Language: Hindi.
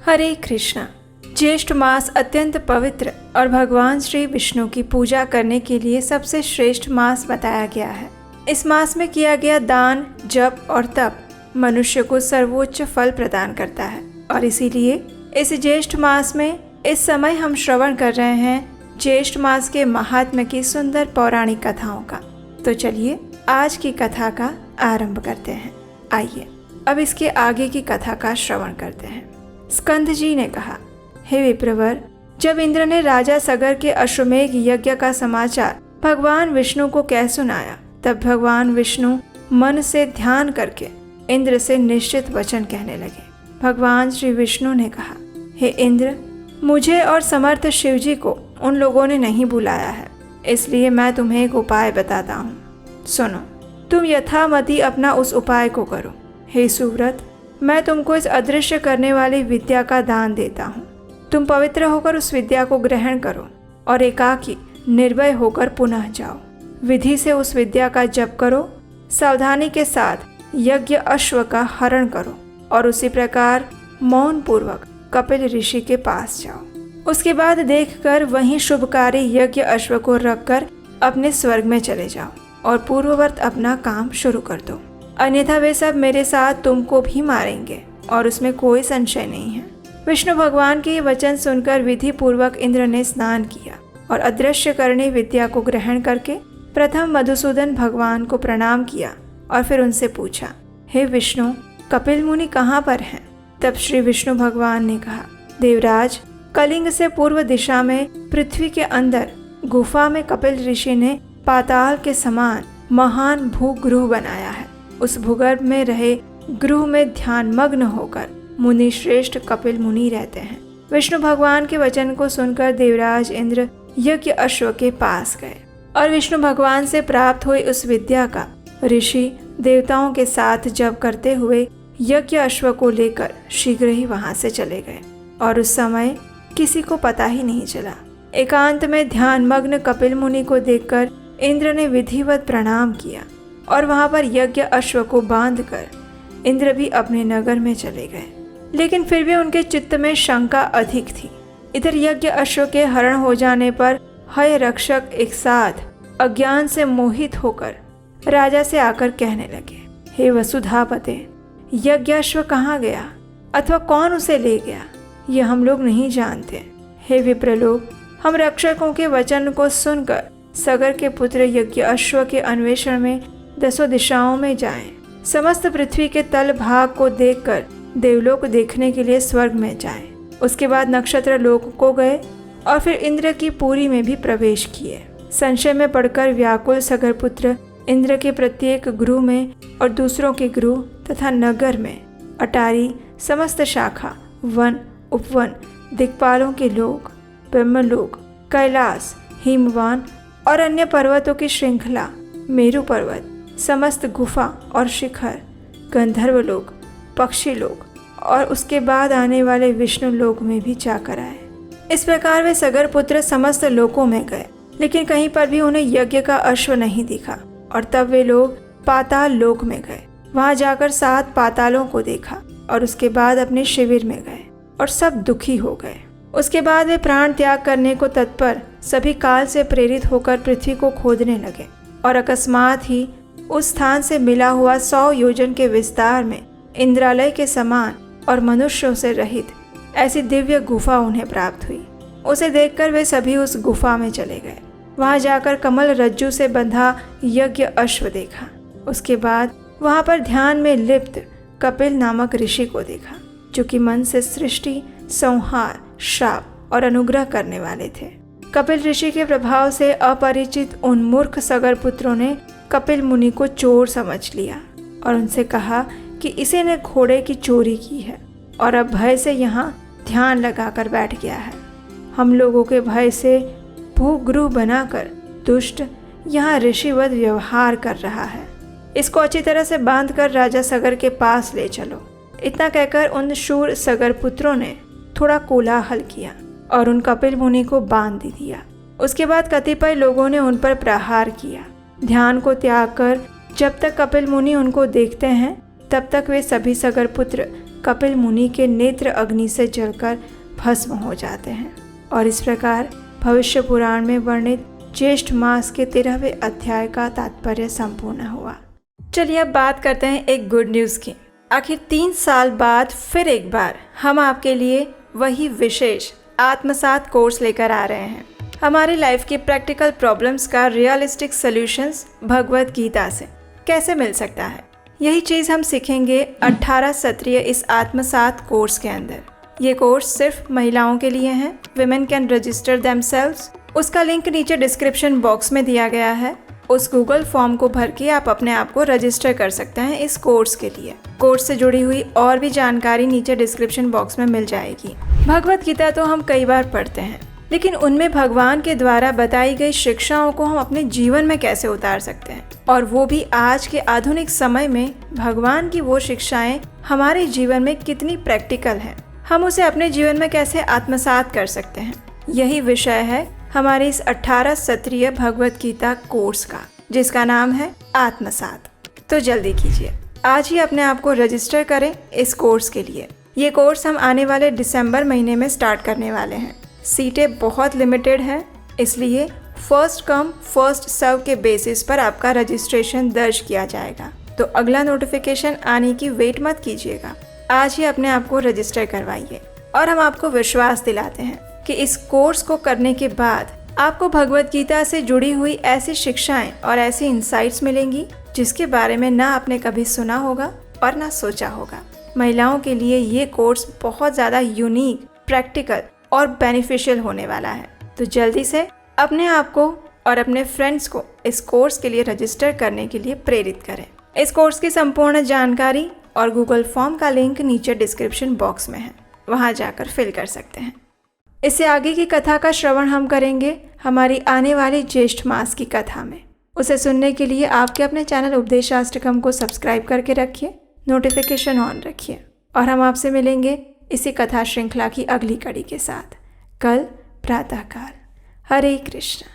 हरे कृष्णा। ज्येष्ठ मास अत्यंत पवित्र और भगवान श्री विष्णु की पूजा करने के लिए सबसे श्रेष्ठ मास बताया गया है। इस मास में किया गया दान, जप और तप मनुष्य को सर्वोच्च फल प्रदान करता है और इसीलिए इस ज्येष्ठ मास में इस समय हम श्रवण कर रहे हैं ज्येष्ठ मास के महात्म्य की सुंदर पौराणिक कथाओं का। तो चलिए आज की कथा का आरंभ करते हैं। आइए अब इसके आगे की कथा का श्रवण करते हैं। स्कंद जी ने कहा, हे विप्रवर, जब इंद्र ने राजा सगर के अश्वमेघ यज्ञ का समाचार भगवान विष्णु को कह सुनाया, तब भगवान विष्णु मन से ध्यान करके इंद्र से निश्चित वचन कहने लगे। भगवान श्री विष्णु ने कहा, हे इंद्र, मुझे और समर्थ शिव जी को उन लोगों ने नहीं बुलाया है, इसलिए मैं तुम्हें एक उपाय बताता हूँ। सुनो, तुम यथामति अपना उस उपाय को करो। हे सुव्रत, मैं तुमको इस अदृश्य करने वाली विद्या का दान देता हूँ। तुम पवित्र होकर उस विद्या को ग्रहण करो और एकाकी निर्भय होकर पुनः जाओ। विधि से उस विद्या का जप करो, सावधानी के साथ यज्ञ अश्व का हरण करो और उसी प्रकार मौन पूर्वक कपिल ऋषि के पास जाओ। उसके बाद देखकर वहीं शुभकारी यज्ञ अश्व को रखकर अपने स्वर्ग में चले जाओ और पूर्ववत अपना काम शुरू कर दो, अन्यथा वे सब मेरे साथ तुमको भी मारेंगे और उसमें कोई संशय नहीं है। विष्णु भगवान के ये वचन सुनकर विधि पूर्वक इंद्र ने स्नान किया और अदृश्य करणी विद्या को ग्रहण करके प्रथम मधुसूदन भगवान को प्रणाम किया और फिर उनसे पूछा, हे विष्णु, कपिल मुनि कहाँ पर हैं? तब श्री विष्णु भगवान ने कहा, देवराज, कलिंग से पूर्व दिशा में पृथ्वी के अंदर गुफा में कपिल ऋषि ने पाताल के समान महान भूगृह बनाया है। उस भूगर्भ में रहे गृह में ध्यान मग्न होकर मुनि श्रेष्ठ कपिल मुनि रहते हैं। विष्णु भगवान के वचन को सुनकर देवराज इंद्र यज्ञ अश्व के पास गए और विष्णु भगवान से प्राप्त हुई उस विद्या का ऋषि देवताओं के साथ जप करते हुए यज्ञ अश्व को लेकर शीघ्र ही वहां से चले गए और उस समय किसी को पता ही नहीं चला। एकांत में ध्यान मग्न कपिल मुनि को देखकर इंद्र ने विधिवत प्रणाम किया और वहां पर यज्ञ अश्व को बांधकर इंद्र भी अपने नगर में चले गए। लेकिन फिर भी उनके चित्त में शंका अधिक थी। इधर यज्ञ अश्व के हरण हो जाने पर हय रक्षक एक साथ अज्ञान से मोहित होकर राजा से आकर कहने लगे, हे वसुधापते, यज्ञ अश्व कहाँ गया अथवा कौन उसे ले गया, ये हम लोग नहीं जानते। हे विप्रलोक, हम रक्षकों के वचन को सुनकर सगर के पुत्र यज्ञ अश्व के अन्वेषण में दसों दिशाओं में जाएं। समस्त पृथ्वी के तल भाग को देखकर देवलोक देखने के लिए स्वर्ग में जाएं। उसके बाद नक्षत्र लोक को गए और फिर इंद्र की पुरी में भी प्रवेश किए। संशय में पड़कर व्याकुल सगर पुत्र इंद्र के प्रत्येक गृह में और दूसरों के गृह तथा नगर में अटारी, समस्त शाखा, वन, उपवन, दिक्पालों के लोक, ब्रह्मलोक, कैलाश, हिमवान और अन्य पर्वतों की श्रृंखला, मेरु पर्वत, समस्त गुफा और शिखर, गंधर्व लोक, पक्षी लोक और उसके बाद आने वाले विष्णु लोक में भी जाकर आए। इस प्रकार वे सगर पुत्र समस्त लोकों में गए, लेकिन कहीं पर भी उन्हें यज्ञ का अश्व नहीं दिखा और तब वे लोग पाताल लोक में गए। वहां जाकर 7 पातालों को देखा और उसके बाद अपने शिविर में गए और सब दुखी हो गए। उसके बाद वे प्राण त्याग करने को तत्पर सभी काल से प्रेरित होकर पृथ्वी को खोदने लगे और अकस्मात ही उस स्थान से मिला हुआ 100 योजन के विस्तार में इंद्रालय के समान और मनुष्यों से रहित ऐसी दिव्य गुफा उन्हें प्राप्त हुई। उसे देखकर वे सभी उस गुफा में चले गए। वहां जाकर कमल रज्जु से बंधा यज्ञ अश्व देखा। उसके बाद वहां पर ध्यान में लिप्त कपिल नामक ऋषि को देखा, जो कि मन से सृष्टि, संहार, श्राप और अनुग्रह करने वाले थे। कपिल ऋषि के प्रभाव से अपरिचित उन मूर्ख सगर पुत्रों ने कपिल मुनि को चोर समझ लिया और उनसे कहा कि इसी ने घोड़े की चोरी की है और अब भय से यहाँ ध्यान लगाकर बैठ गया है। हम लोगों के भय से भूगृह बनाकर दुष्ट यहाँ ऋषिवत व्यवहार कर रहा है। इसको अच्छी तरह से बांधकर राजा सगर के पास ले चलो। इतना कहकर उन शूर सगर पुत्रों ने थोड़ा कोलाहल किया और उन कपिल मुनि को बांध दिया। उसके बाद कतिपय लोगों ने उन पर प्रहार किया। ध्यान को त्याग कर जब तक कपिल मुनि उनको देखते हैं तब तक वे सभी सगर पुत्र कपिल मुनि के नेत्र अग्नि से जलकर भस्म हो जाते हैं। और इस प्रकार भविष्य पुराण में वर्णित ज्येष्ठ मास के 13वें अध्याय का तात्पर्य संपूर्ण हुआ। चलिए अब बात करते हैं एक गुड न्यूज़ की। आखिर 3 साल बाद फिर एक बार हम आपके लिए वही विशेष आत्मसात कोर्स लेकर आ रहे हैं। हमारी लाइफ की प्रैक्टिकल प्रॉब्लम्स का रियलिस्टिक सॉल्यूशंस भगवत गीता से कैसे मिल सकता है, यही चीज़ हम सीखेंगे 18 सत्रीय इस आत्मसात कोर्स के अंदर। ये कोर्स सिर्फ महिलाओं के लिए है। Women can register themselves. उसका लिंक नीचे डिस्क्रिप्शन बॉक्स में दिया गया है। उस गूगल फॉर्म को भर के आप अपने आप को रजिस्टर कर सकते हैं इस कोर्स के लिए। कोर्स से जुड़ी हुई और भी जानकारी नीचे डिस्क्रिप्शन बॉक्स में मिल जाएगी। भगवत गीता तो हम कई बार पढ़ते हैं, लेकिन उनमें भगवान के द्वारा बताई गई शिक्षाओं को हम अपने जीवन में कैसे उतार सकते हैं, और वो भी आज के आधुनिक समय में भगवान की वो शिक्षाएं हमारे जीवन में कितनी प्रैक्टिकल हैं, हम उसे अपने जीवन में कैसे आत्मसात कर सकते हैं। यही विषय है हमारे इस 18 सत्रीय भगवत गीता कोर्स का, जिसका नाम है आत्मसात। तो जल्दी कीजिए, आज ही अपने आप को रजिस्टर करें इस कोर्स के लिए। ये कोर्स हम आने वाले दिसंबर महीने में स्टार्ट करने वाले हैं। सीटें बहुत लिमिटेड हैं, इसलिए फर्स्ट कम फर्स्ट सर्व के बेसिस पर आपका रजिस्ट्रेशन दर्ज किया जाएगा। तो अगला नोटिफिकेशन आने की वेट मत कीजिएगा, आज ही अपने आप को रजिस्टर करवाइए। और हम आपको विश्वास दिलाते हैं कि इस कोर्स को करने के बाद आपको भगवत गीता से जुड़ी हुई ऐसी शिक्षाएं और ऐसी इंसाइट्स मिलेंगी जिसके बारे में ना आपने कभी सुना होगा और ना सोचा होगा। महिलाओं के लिए ये कोर्स बहुत ज़्यादा यूनिक, प्रैक्टिकल और बेनिफिशियल होने वाला है। तो जल्दी से अपने आप को और अपने फ्रेंड्स को इस कोर्स के लिए रजिस्टर करने के लिए प्रेरित करें। इस कोर्स की संपूर्ण जानकारी और गूगल फॉर्म का लिंक नीचे डिस्क्रिप्शन बॉक्स में है, वहां जाकर फिल कर सकते हैं। इससे आगे की कथा का श्रवण हम करेंगे हमारी आने वाली ज्येष्ठ मास की कथा में। उसे सुनने के लिए आपके अपने चैनल उपदेशाष्टकम को सब्सक्राइब करके रखिए, नोटिफिकेशन ऑन रखिए, और हम आपसे मिलेंगे इसी कथा श्रृंखला की अगली कड़ी के साथ कल प्रातःकाल। हरे कृष्ण।